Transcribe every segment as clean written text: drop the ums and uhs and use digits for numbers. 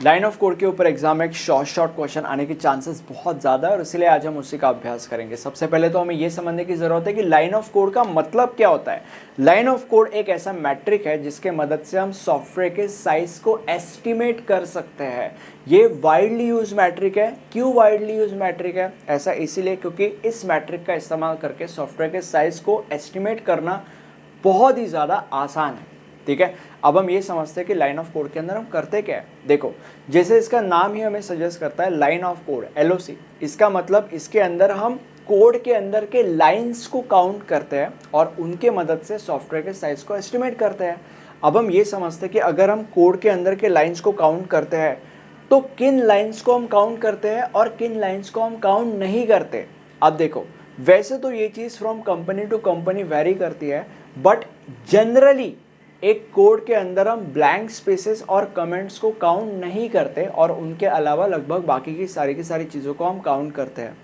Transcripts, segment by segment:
Line of code के ऊपर exam में एक शॉर्ट क्वेश्चन आने के चांसेस बहुत ज़्यादा है और इसलिए आज हम उसी का अभ्यास करेंगे। सबसे पहले तो हमें ये समझने की ज़रूरत है कि लाइन ऑफ कोड का मतलब क्या होता है। लाइन ऑफ कोड एक ऐसा मैट्रिक है जिसके मदद से हम सॉफ्टवेयर के साइज को एस्टिमेट कर सकते हैं। ये वाइडली यूज मैट्रिक है। क्यों वाइडली यूज मैट्रिक है? ऐसा इसीलिए क्योंकि इस मैट्रिक का इस्तेमाल करके सॉफ्टवेयर के साइज को एस्टिमेट करना बहुत ही ज़्यादा आसान है। ठीक है, अब हम ये समझते हैं कि लाइन ऑफ कोड के अंदर हम करते क्या है। देखो, जैसे इसका नाम ही हमें सजेस्ट करता है लाइन ऑफ कोड, LOC। इसका मतलब इसके अंदर हम कोड के अंदर के लाइंस को काउंट करते हैं और उनके मदद से सॉफ्टवेयर के साइज को एस्टिमेट करते हैं। अब हम ये समझते हैं कि अगर हम कोड के अंदर के लाइंस को काउंट करते हैं तो किन लाइंस को हम काउंट करते हैं और किन लाइंस को हम काउंट नहीं करते। अब देखो, वैसे तो ये चीज़ from company to company vary करती है, बट जनरली एक कोड के अंदर हम ब्लैंक स्पेसेस और कमेंट्स को काउंट नहीं करते और उनके अलावा लगभग बाकी की सारी चीज़ों को हम काउंट करते हैं।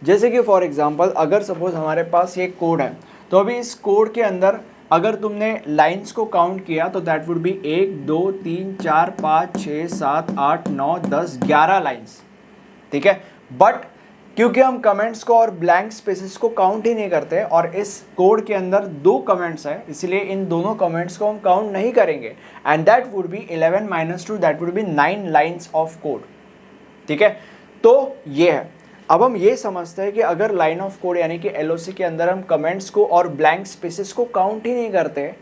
जैसे कि फॉर एग्जांपल, अगर सपोज हमारे पास ये कोड है तो अभी इस कोड के अंदर अगर तुमने लाइंस को काउंट किया तो दैट वुड बी 1 2 3 4 5 6 7 8 9 10 11 लाइंस। ठीक है, बट क्योंकि हम कमेंट्स को और ब्लैंक स्पेसेस को काउंट ही नहीं करते और इस कोड के अंदर 2 कमेंट्स हैं, इसलिए इन दोनों कमेंट्स को हम काउंट नहीं करेंगे and that would be 11 - 2, that would be 9 lines of code. ठीक है, तो ये है। अब हम ये समझते हैं कि अगर लाइन ऑफ कोड यानी कि LOC के अंदर हम कमेंट्स को और ब्लैंक स्पेसेस को काउंट ही नहीं करते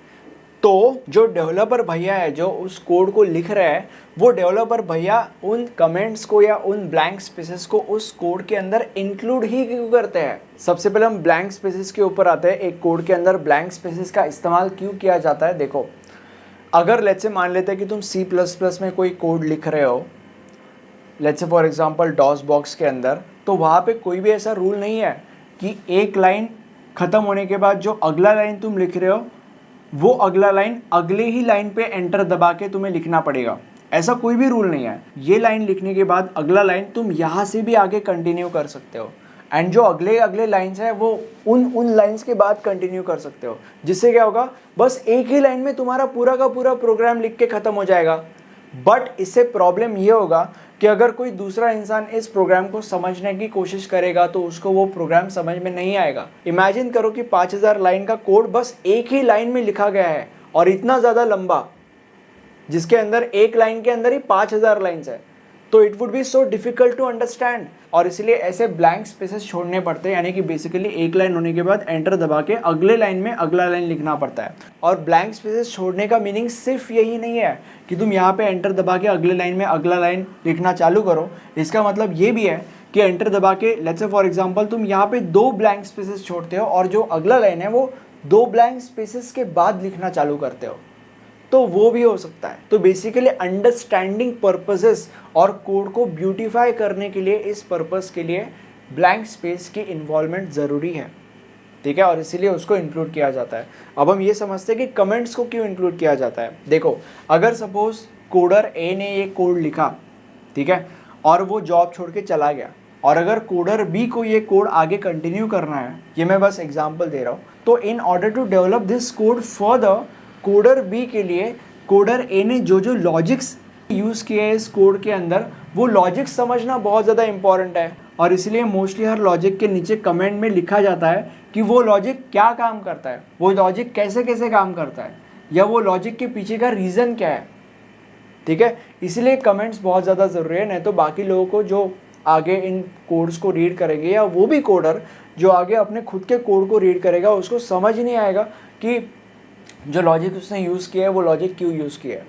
तो जो डेवलपर भैया है जो उस कोड को लिख रहे हैं, वो डेवलपर भैया उन कमेंट्स को या उन ब्लैंक स्पेसेस को उस कोड के अंदर इंक्लूड ही क्यों करते हैं। सबसे पहले हम ब्लैंक स्पेसेस के ऊपर आते हैं। एक कोड के अंदर ब्लैंक स्पेसेस का इस्तेमाल क्यों किया जाता है। देखो, अगर लेट्स से मान लेते हैं कि तुम C++ में कोई कोड लिख रहे हो, let's say for example DOS box के अंदर, तो वहाँ पे कोई भी ऐसा रूल नहीं है कि एक लाइन ख़त्म होने के बाद जो अगला लाइन तुम लिख रहे हो वो अगला लाइन अगले ही लाइन पे एंटर दबा के तुम्हें लिखना पड़ेगा। ऐसा कोई भी रूल नहीं है। ये लाइन लिखने के बाद अगला लाइन तुम यहाँ से भी आगे कंटिन्यू कर सकते हो एंड जो अगले लाइन्स है वो उन लाइन्स के बाद कंटिन्यू कर सकते हो, जिससे क्या होगा, बस एक ही लाइन में तुम्हारा पूरा का पूरा प्रोग्राम लिख के ख़त्म हो जाएगा। बट इससे प्रॉब्लम ये होगा कि अगर कोई दूसरा इंसान इस प्रोग्राम को समझने की कोशिश करेगा तो उसको वो प्रोग्राम समझ में नहीं आएगा। इमेजिन करो कि 5000 लाइन का कोड बस एक ही लाइन में लिखा गया है और इतना ज़्यादा लंबा, जिसके अंदर एक लाइन के अंदर ही 5000 लाइन्स है, तो it would be so difficult to understand. और इसलिए ऐसे ब्लैंक स्पेसेस छोड़ने पड़ते हैं, यानी कि बेसिकली एक लाइन होने के बाद एंटर दबा के अगले लाइन में अगला लाइन लिखना पड़ता है। और ब्लैंक स्पेसेस छोड़ने का मीनिंग सिर्फ यही नहीं है कि तुम यहाँ पे एंटर दबा के अगले लाइन में अगला लाइन लिखना चालू करो। इसका मतलब ये भी है कि एंटर दबा के लेट्स से फॉर एग्जांपल तुम यहाँ पे 2 ब्लैंक स्पेसेस छोड़ते हो और जो अगला लाइन है वो 2 ब्लैंक स्पेसेस के बाद लिखना चालू करते हो, तो वो भी हो सकता है। तो बेसिकली अंडरस्टैंडिंग पर्पसेस और कोड को ब्यूटीफाई करने के लिए, इस पर्पस के लिए ब्लैंक स्पेस की इन्वॉल्वमेंट ज़रूरी है। ठीक है, और इसीलिए उसको इंक्लूड किया जाता है। अब हम ये समझते हैं कि कमेंट्स को क्यों इंक्लूड किया जाता है। देखो, अगर सपोज कोडर A ने ये कोड लिखा, ठीक है, और वो जॉब छोड़ के चला गया, और अगर कोडर B को ये कोड आगे कंटिन्यू करना है, ये मैं बस एग्जाम्पल दे रहा हूँ, तो in order to develop this code further, coder B के लिए कोडर A ने जो लॉजिक्स यूज़ किए हैं इस कोड के अंदर, वो लॉजिक्स समझना बहुत ज़्यादा इंपॉर्टेंट है। और इसलिए मोस्टली हर लॉजिक के नीचे कमेंट में लिखा जाता है कि वो लॉजिक क्या काम करता है, वो लॉजिक कैसे कैसे काम करता है, या वो लॉजिक के पीछे का रीज़न क्या है। ठीक है, इसलिए कमेंट्स बहुत ज़्यादा ज़रूरी है, नहीं तो बाकी लोगों को जो आगे इन कोड्स को रीड करेंगे, या वो भी कोडर जो आगे अपने खुद के कोड को रीड करेगा, उसको समझ ही नहीं आएगा कि जो लॉजिक उसने यूज़ किया है वो लॉजिक क्यों यूज़ किया है।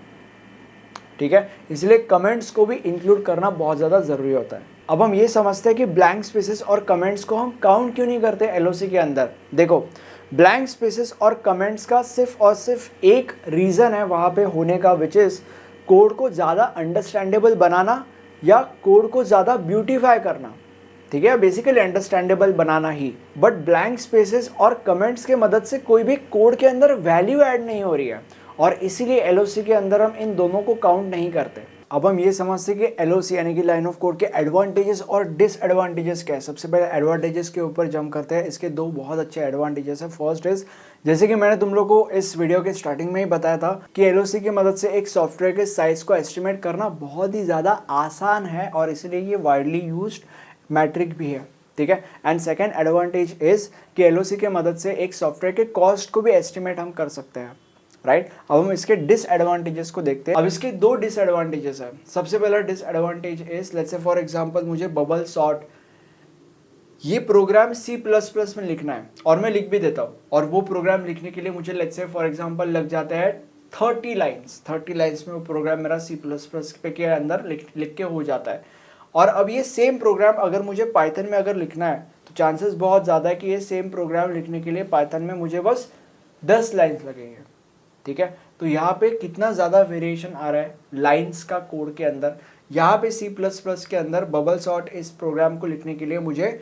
ठीक है, इसलिए कमेंट्स को भी इंक्लूड करना बहुत ज़्यादा ज़रूरी होता है। अब हम ये समझते हैं कि ब्लैंक स्पेसेस और कमेंट्स को हम काउंट क्यों नहीं करते LOC के अंदर। देखो, ब्लैंक स्पेसेस और कमेंट्स का सिर्फ और सिर्फ एक रीज़न है वहाँ पे होने का, विच इज़ कोड को ज़्यादा अंडरस्टैंडेबल बनाना या कोड को ज़्यादा ब्यूटीफाई करना। ठीक है, basically understandable banana he. But blank spaces और कमेंट्स के मदद से कोई भी कोड के अंदर वैल्यू ऐड नहीं हो रही है, और इसीलिए LOC के अंदर हम इन दोनों को काउंट नहीं करते। अब हम ये समझते हैं कि एलओसी यानी कि लाइन ऑफ कोड के एडवांटेजेस और डिसएडवांटेजेस क्या है। सबसे पहले एडवांटेजेस के ऊपर जंप करते हैं। इसके दो बहुत अच्छे एडवांटेजेस है। फर्स्ट इज, जैसे कि मैंने तुम लोग को इस वीडियो के स्टार्टिंग में ही बताया था कि एलओसी की मदद से एक सॉफ्टवेयर के साइज को एस्टिमेट करना बहुत ही ज़्यादा आसान है और इसलिए ये वाइडली यूज्ड मैट्रिक भी है, ठीक है। एंड सेकेंड एडवांटेज इज कि एलओसी के मदद से एक सॉफ्टवेयर के कॉस्ट को भी एस्टिमेट हम कर सकते हैं, राइट। अब हम इसके डिसएडवांटेजेस को देखते हैं। अब इसके दो डिसएडवांटेजेस है। सबसे पहला disadvantage is, let's say for example मुझे बबल सॉर्ट ये प्रोग्राम C++ में लिखना है और मैं लिख भी देता हूँ, और वो प्रोग्राम लिखने के लिए मुझे लेट्स से फॉर एग्जांपल लग जाता है 30 लाइन्स में वो प्रोग्राम मेरा C++ पे के अंदर लिख के हो जाता है। और अब ये सेम प्रोग्राम अगर मुझे पाइथन में अगर लिखना है तो चांसेस बहुत ज़्यादा है कि ये सेम प्रोग्राम लिखने के लिए पाइथन में मुझे बस 10 लाइन्स लगेंगे, ठीक है। तो यहाँ पे कितना ज़्यादा वेरिएशन आ रहा है लाइन्स का कोड के अंदर। यहाँ पे C++ के अंदर बबल सॉर्ट इस प्रोग्राम को लिखने के लिए मुझे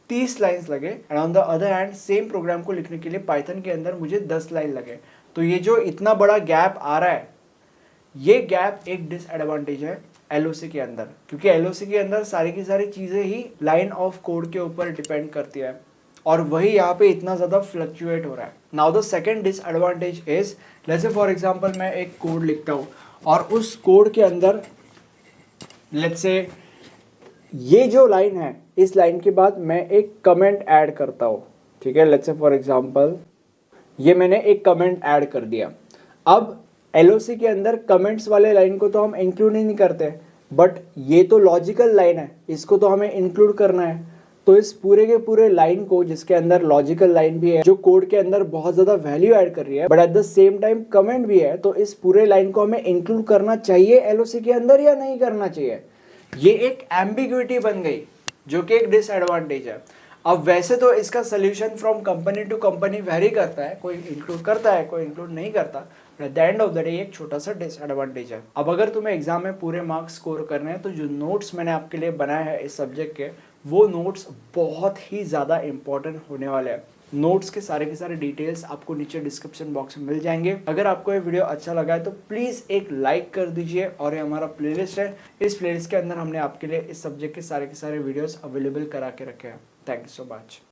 30 लाइन्स लगे, and on the other hand same programme को लिखने के लिए पाइथन के अंदर मुझे 10 लाइन लगे। तो ये जो इतना बड़ा गैप आ रहा है, ये गैप एक डिसएडवांटेज है एलओसी के अंदर, क्योंकि एलओसी के अंदर सारी की सारी चीज़ें ही लाइन ऑफ कोड के ऊपर डिपेंड करती है और वही यहाँ पे इतना ज़्यादा फ्लक्चुएट हो रहा है। Now the second disadvantage is, let's say for example मैं एक कोड लिखता हूँ और उस कोड के अंदर लेट्स से ये जो लाइन है, इस लाइन के बाद मैं एक कमेंट ऐड करता हूँ, ठीक है। लेट्स से फॉर एग्जांपल ये मैंने एक कमेंट ऐड कर दिया। अब एलओसी के अंदर कमेंट्स वाले लाइन को तो हम इंक्लूड ही नहीं करते, बट ये तो लॉजिकल लाइन है, इसको तो हमें इंक्लूड करना है। तो इस पूरे के पूरे लाइन को, जिसके अंदर लॉजिकल लाइन भी है जो कोड के अंदर बहुत ज़्यादा वैल्यू ऐड कर रही है, but at the same time comment भी है, तो इस पूरे लाइन को हमें इंक्लूड करना चाहिए एलओसी के अंदर या नहीं करना चाहिए। ये एक एम्बिग्विटी बन गई जो कि एक डिसएडवांटेज है। अब वैसे तो इसका solution from company to company vary करता है, कोई इंक्लूड करता है कोई इंक्लूड नहीं करता, at the end of the day एक छोटा सा डिसएडवांटेज है। अब अगर तुम्हें एग्जाम में पूरे मार्क्स स्कोर करने हैं तो जो नोट्स मैंने आपके लिए बनाए हैं इस सब्जेक्ट के, वो नोट्स बहुत ही ज़्यादा इंपॉर्टेंट होने वाले हैं। नोट्स के सारे डिटेल्स आपको नीचे डिस्क्रिप्शन बॉक्स में मिल जाएंगे। अगर आपको ये वीडियो अच्छा लगा है तो प्लीज़ एक लाइक कर दीजिए, और ये हमारा प्लेलिस्ट है, इस प्लेलिस्ट के अंदर हमने आपके लिए इस सब्जेक्ट के सारे वीडियोस अवेलेबल करा के रखे हैं। Thank you so much.